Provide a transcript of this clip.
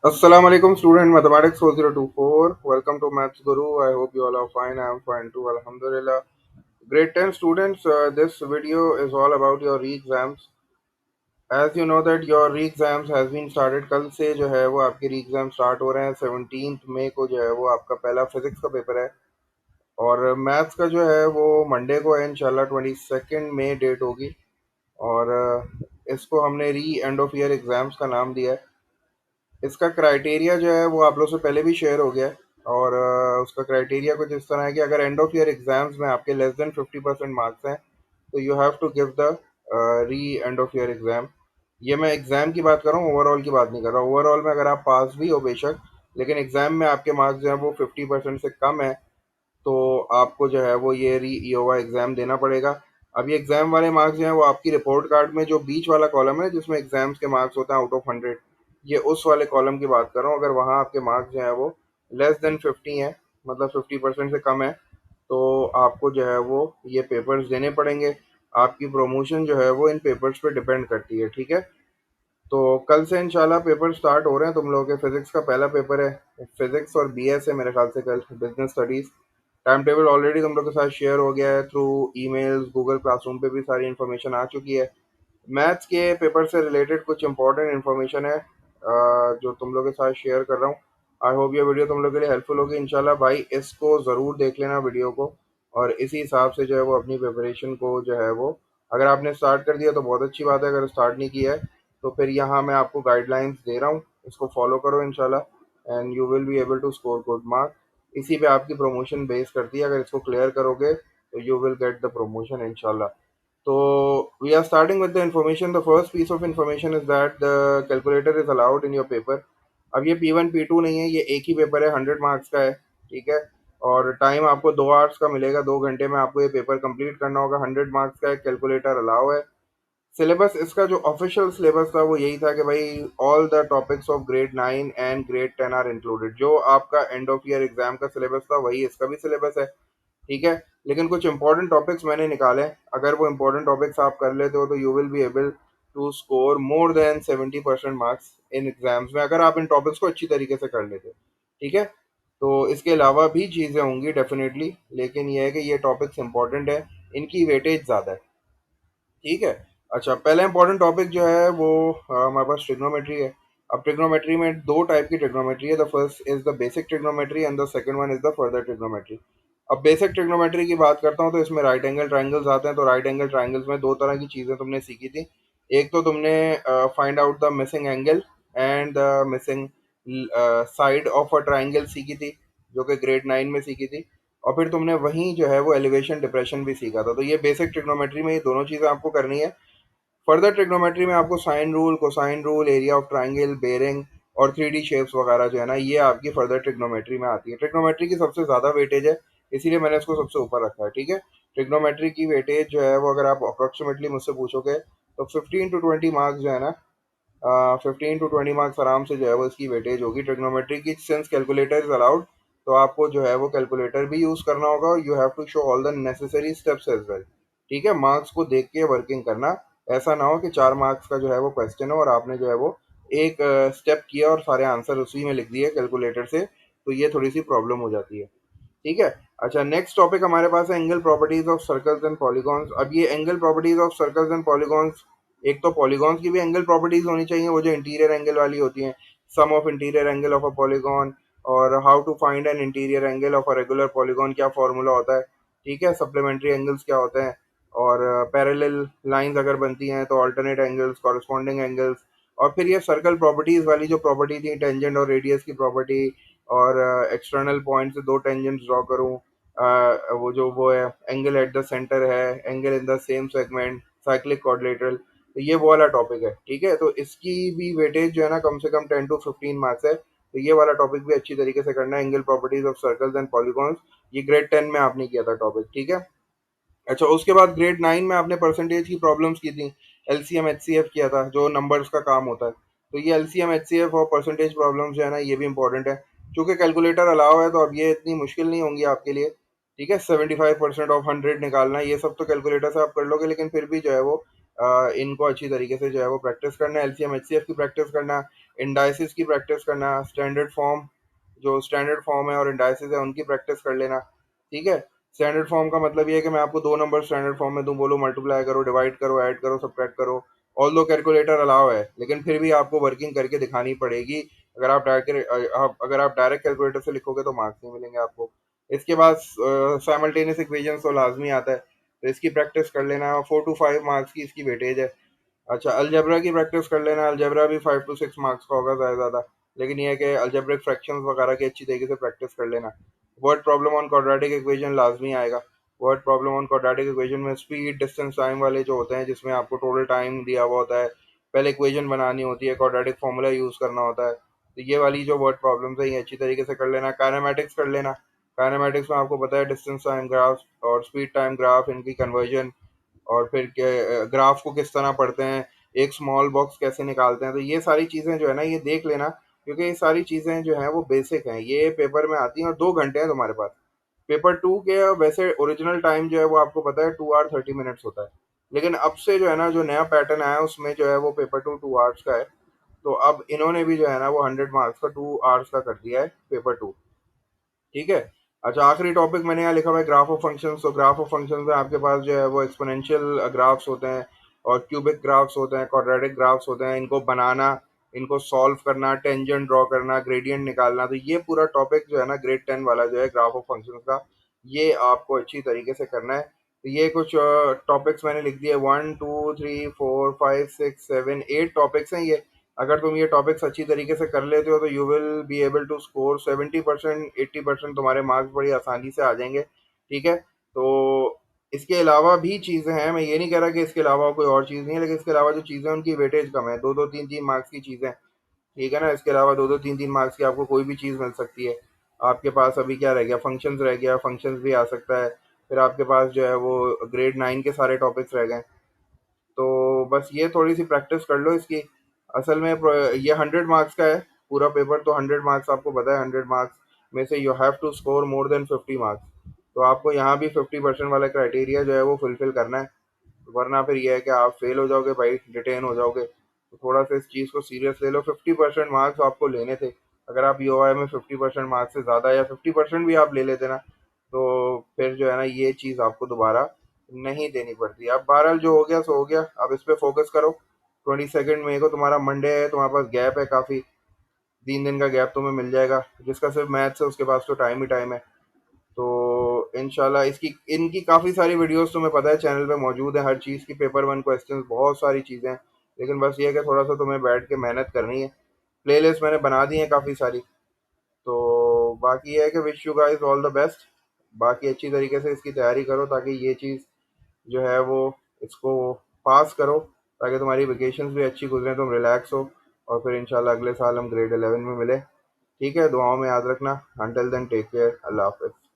Assalamu alaikum student mathematics 4024. Welcome to Maths Guru. I hope you all are fine. I am fine too. Alhamdulillah. Grade 10 students, this video is all about your re-exams. As you know that your re-exams has been started. कल से जो है वो आपके re-exam start हो रहे हैं. 17th मई को जो है वो आपका पहला फिजिक्स का पेपर है और मैथ्स का जो है वो मंडे को है इंशाल्लाह 22 मई डेट होगी और इसको हमने री एंड ऑफ ईयर एग्जाम्स का नाम दिया है। इसका क्राइटेरिया जो है वो आप लोग से पहले भी शेयर हो गया है और उसका क्राइटेरिया कुछ इस तरह है कि अगर एंड ऑफ ईयर एग्जाम्स में आपके लेस देन 50% मार्क्स हैं तो you have to give the re end of year exam. ये मैं एग्जाम की बात कर रहा हूँ, ओवरऑल की बात नहीं कर रहा। ओवरऑल में अगर आप पास भी हो बेशक, लेकिन एग्जाम में आपके मार्क्स जो है वो 50% से कम है तो आपको जो है वो ये री ईओवा एग्जाम देना पड़ेगा। अब ये एग्जाम वाले मार्क्स जो हैं वो आपकी रिपोर्ट कार्ड में जो बीच वाला कॉलम है जिसमें एग्जाम्स के मार्क्स होते हैं आउट ऑफ 100, ये उस वाले कॉलम की बात कर रहा हूँ। अगर वहाँ आपके मार्क्स जो है वो लेस देन 50 है, मतलब 50% से कम है, तो आपको जो है वो ये पेपर्स देने पड़ेंगे। आपकी प्रमोशन जो है वो इन पेपर्स पे डिपेंड करती है, ठीक है। तो कल से इंशाल्लाह पेपर स्टार्ट हो रहे हैं तुम लोगों के। फिजिक्स का पहला पेपर है, फिजिक्स और बीएस है मेरे ख्याल से कल, business studies. Time table already तुम लोग के साथ शेयर हो गया है थ्रू ईमेल्स, गूगल क्लासरूम पे भी सारी इन्फॉर्मेशन आ चुकी है। मैथ्स के पेपर से रिलेटेड कुछ इंपॉर्टेंट इन्फॉर्मेशन है जो तुम लोग के साथ शेयर कर रहा हूँ। आई होप ये वीडियो तुम लोग के लिए हेल्पफुल होगी इंशाल्लाह। भाई इसको ज़रूर देख लेना वीडियो को, और इसी हिसाब से जो है वो अपनी प्रिपरेशन को जो है वो, अगर आपने स्टार्ट कर दिया तो बहुत अच्छी बात है, अगर स्टार्ट नहीं किया है तो फिर यहाँ मैं आपको गाइडलाइंस दे रहा हूँ, इसको फॉलो करो इंशाल्लाह and you will be able to score good mark. इसी पे आपकी प्रमोशन बेस करती है, अगर इसको क्लियर करोगे तो you will get the promotion इंशाल्लाह। So we are starting with the information. The first piece of information is that the calculator is allowed in your paper. अब ये P1 P2 नहीं है, ये एक ही पेपर है, 100 मार्क्स का है, ठीक है। और टाइम आपको 2 आवर्स का मिलेगा, 2 घंटे में आपको ये पेपर कंप्लीट करना होगा। 100 मार्क्स का एक कैलकुलेटर अलाउ है। सिलेबस इसका जो ऑफिशियल सिलेबस था वो यही था कि भाई all the topics of grade 9 and grade 10 are included. जो आपका एंड ऑफ ईयर एग्जाम का सिलेबस था वही इसका भी सिलेबस है, ठीक है। लेकिन कुछ इंपॉर्टेंट टॉपिक्स मैंने निकाले हैं, अगर वो इंपॉर्टेंट टॉपिक्स आप कर लेते हो तो you will be able to score more than 70% marks in exams में, अगर आप इन टॉपिक्स को अच्छी तरीके से कर लेते हो, ठीक है। तो इसके अलावा भी चीज़ें होंगी डेफिनेटली, लेकिन ये है कि ये टॉपिक्स इंपॉर्टेंट है, इनकी वेटेज ज़्यादा है, ठीक है। अच्छा, पहला इंपॉर्टेंट टॉपिक जो है वो हमारे पास ट्रिग्नोमेट्री है। अब ट्रिग्नोमेट्री में दो टाइप की ट्रिग्नोमेट्री है, the first is the basic trigonometry and the second one is the further trigonometry. अब बेसिक ट्रिग्नोमेट्री की बात करता हूँ तो इसमें राइट एंगल ट्राइंगल्स आते हैं। तो राइट एंगल ट्राइंगल्स में दो तरह की चीज़ें तुमने सीखी थी। एक तो तुमने find out the missing angle and the missing side of a triangle सीखी थी, जो कि ग्रेड 9 में सीखी थी। और फिर तुमने वहीं जो है वो एलिवेशन डिप्रेशन भी सीखा था। तो ये बेसिक ट्रिग्नोमेट्री में ये दोनों चीज़ें आपको करनी है। फर्दर ट्रिग्नोमेट्री में आपको sine rule, cosine rule, area of triangle, bearing और 3D शेप्स वगैरह जो है ना, ये आपकी फर्दर ट्रिग्नोमेट्री में आती है। ट्रिग्नोमेट्री की सबसे ज़्यादा वेटेज है, इसीलिए मैंने इसको सबसे ऊपर रखा है, ठीक है। ट्रिग्नोमेट्री की वेटेज जो है वो अगर आप अप्रोक्सीमेटली मुझसे पूछोगे तो 15 to 20 मार्क्स जो है ना, 15 to 20 मार्क्स आराम से जो है वो इसकी वेटेज होगी ट्रिग्नोमेट्री की। सिंस कैलकुलेटर इज अलाउड तो आपको जो है वो कैलकुलेटर भी यूज़ करना होगा और you have to show all the necessary steps as well, ठीक है। मार्क्स को देख के वर्किंग करना, ऐसा ना हो कि 4 मार्क्स का जो है वो क्वेश्चन हो और आपने जो है वो एक स्टेप किया और सारे आंसर उसी में लिख दिए कैलकुलेटर से, तो ये थोड़ी सी प्रॉब्लम हो जाती है, ठीक है। अच्छा, नेक्स्ट टॉपिक हमारे पास है angle properties of circles and polygons. अब ये angle properties of circles and polygons, एक तो पॉलीगॉन्स की भी एंगल प्रॉपर्टीज होनी चाहिए, वो जो इंटीरियर एंगल वाली होती हैं, sum of interior angle of a polygon, और how to find an interior angle of a regular polygon, क्या फॉर्मूला होता है, ठीक है। सप्लीमेंट्री एंगल्स क्या होते हैं, और पैरेलल लाइंस अगर बनती हैं तो अल्टरनेट एंगल्स, कॉरस्पॉन्डिंग एंगल्स। और फिर ये सर्कल प्रॉपर्टीज वाली जो प्रॉपर्टी थी, टेंजेंट और रेडियस की प्रॉपर्टी, और एक्सटर्नल पॉइंट से दो टेंजेंट्स ड्रॉ करूं, वो जो वो है एंगल एट द सेंटर है, angle in the same segment, cyclic quadrilateral, तो ये वो वाला टॉपिक है, ठीक है। तो इसकी भी वेटेज जो है ना कम से कम 10 to 15 मार्क्स है, तो ये वाला टॉपिक भी अच्छी तरीके से करना है, angle properties of circles and polygons. ये ग्रेड 10 में आपने किया था टॉपिक, ठीक है। अच्छा, उसके बाद ग्रेड 9 में आपने परसेंटेज की प्रॉब्लम्स की थी, एलसीएम एचसीएफ किया था, जो नंबर्स का काम होता है। तो ये एलसीएम एचसीएफ और परसेंटेज प्रॉब्लम्स जो है ना ये भी इंपॉर्टेंट है। क्योंकि कैलकुलेटर अलाउ है तो अब ये इतनी मुश्किल नहीं होंगी आपके लिए, ठीक है। 75% ऑफ 100 निकालना, ये सब तो कैलकुलेटर से आप कर लोगे, लेकिन फिर भी जो है वो इनको अच्छी तरीके से जो है वो प्रैक्टिस करना है, एलसीएम एचसीएफ की प्रैक्टिस करना, इंडाइसिस की प्रैक्टिस करना, स्टैंडर्ड फॉर्म, जो स्टैंडर्ड फॉर्म है और इंडाइसिस है उनकी प्रैक्टिस कर लेना। ठीक है। स्टैंडर्ड फॉर्म का मतलब ये है कि मैं आपको दो नंबर स्टैंडर्ड फॉर्म में दूं, बोलो मल्टीप्लाई करो, डिवाइड करो, ऐड करो, सब्ट्रैक्ट करो। ऑल दो कैलकुलेटर अलाउ है, लेकिन फिर भी आपको वर्किंग करके दिखानी पड़ेगी। अगर आप डायरेक्ट कैलकुलेटर से लिखोगे तो मार्क्स नहीं मिलेंगे आपको। इसके बाद साइमल्टेनियस इक्वेशन तो लाजमी आता है, तो इसकी प्रैक्टिस कर लेना। 4 to 5 मार्क्स की इसकी वेटेज है। अच्छा, अलजेब्रा की प्रैक्टिस कर लेना। अलजेब्रा भी 5 to 6 मार्क्स का होगा ज़्यादा, लेकिन ये है कि अलजेब्रिक फ्रैक्शंस वगैरह की अच्छी तरीके से प्रैक्टिस कर लेना। Word problem on quadratic equation लाजमी आएगा। Word problem on quadratic equation में स्पीड डिस्टेंस टाइम वाले जो होते हैं, जिसमें आपको टोटल टाइम दिया हुआ होता है, पहले इक्वेशन बनानी होती है, क्वाड्रेटिक फॉर्मूला यूज़ करना होता है, तो ये वाली जो वर्ड प्रॉब्लम्स है ये अच्छी तरीके से कर लेना। काइनेमेटिक्स कर लेना। काइनेमेटिक्स में आपको पता है डिस्टेंस टाइम ग्राफ और स्पीड टाइम ग्राफ, इनकी कन्वर्जन, और फिर ग्राफ को किस तरह पढ़ते हैं, एक स्मॉल बॉक्स कैसे निकालते हैं, तो ये सारी चीज़ें जो है ना ये देख लेना, क्योंकि ये सारी चीज़ें जो हैं वो बेसिक हैं, ये पेपर में आती हैं। और 2 घंटे हैं तुम्हारे पास। पेपर टू के वैसे ओरिजिनल टाइम जो है वो आपको पता है 2 hour 30 minutes होता है, लेकिन अब से जो है ना जो नया पैटर्न आया है उसमें जो है वो पेपर टू 2 hours का है। तो अब इन्होंने भी जो है ना वो 100 मार्क्स का 2 hours का कर दिया है पेपर टू। ठीक है। अच्छा, आखिरी टॉपिक मैंने यहाँ लिखा हुआ है ग्राफ ऑफ फंक्शंस। तो ग्राफ ऑफ फंक्शंस में आपके पास जो है वो एक्सपोनेंशियल ग्राफ्स होते हैं, और क्यूबिक ग्राफ्स होते हैं, क्वाड्रेटिक ग्राफ्स होते हैं। इनको बनाना, इनको सॉल्व करना, टेंजेंट ड्रॉ करना, ग्रेडियंट निकालना, तो ये पूरा टॉपिक जो है ना ग्रेड 10 वाला जो है ग्राफ ऑफ फंक्शंस का, ये आपको अच्छी तरीके से करना है। तो ये कुछ टॉपिक्स मैंने लिख दिए, 1 2 3 4 5 6 7 8 टॉपिक्स हैं ये। अगर तुम ये टॉपिक्स अच्छी तरीके से कर लेते हो तो you will be able to score 70%, 80%, तुम्हारे मार्क्स बड़ी आसानी से आ जाएंगे। ठीक है। तो इसके अलावा भी चीज़ें हैं, मैं ये नहीं कह रहा कि इसके अलावा कोई और चीज़ नहीं है, लेकिन इसके अलावा जो चीज़ें हैं उनकी वेटेज कम है, दो दो तीन तीन मार्क्स की चीज़ें। ठीक है ना, इसके अलावा दो दो तीन तीन मार्क्स की आपको कोई भी चीज़ मिल सकती है। आपके पास अभी क्या रह गया, फंक्शंस रह गया, फंक्शंस भी आ सकता है। फिर आपके पास जो है वो ग्रेड 9 के सारे टॉपिक्स रह गए। तो बस ये थोड़ी सी प्रैक्टिस कर लो इसकी। असल में ये 100 मार्क्स का है पूरा पेपर, तो 100 मार्क्स आपको पता है, 100 मार्क्स में से you have to score more than 50 marks. तो आपको यहाँ भी 50% वाला क्राइटेरिया जो है वो फुलफिल करना है, वरना फिर यह है कि आप फेल हो जाओगे भाई, डिटेन हो जाओगे। तो थोड़ा सा इस चीज़ को सीरियस ले लो। 50% मार्क्स आपको लेने थे। अगर आप यूआई में 50% मार्क्स से ज़्यादा या 50% भी आप ले लेते ना, तो फिर जो है ना ये चीज़ आपको दोबारा नहीं देनी पड़ती। अब बहरहाल जो हो गया सो हो गया, अब इस पर फोकस करो। 22 मई को तुम्हारा मंडे है, तुम्हारे पास गैप है काफ़ी, 3 दिन का गैप तुम्हें मिल जाएगा। जिसका सिर्फ मैथ्स है उसके पास तो टाइम ही टाइम है। तो इंशाल्लाह इसकी इनकी काफ़ी सारी वीडियोस तुम्हें पता है चैनल पे मौजूद है, हर चीज़ की, पेपर 1 क्वेश्चंस, बहुत सारी चीज़ें हैं। लेकिन बस ये है कि थोड़ा सा तुम्हें बैठ के मेहनत करनी है। प्लेलिस्ट मैंने बना दी है काफ़ी सारी। तो बाकी ये है कि wish you guys all the best. बाकी अच्छी तरीके से इसकी तैयारी करो, ताकि ये चीज़ जो है वो इसको पास करो, ताकि तुम्हारी वेकेशंस भी अच्छी गुजरें, तुम रिलैक्स हो, और फिर इंशाल्लाह अगले साल हम ग्रेड 11 में मिले। ठीक है, दुआओं में याद रखना। अंटिल देन टेक केयर, अल्लाह हाफ़िज़।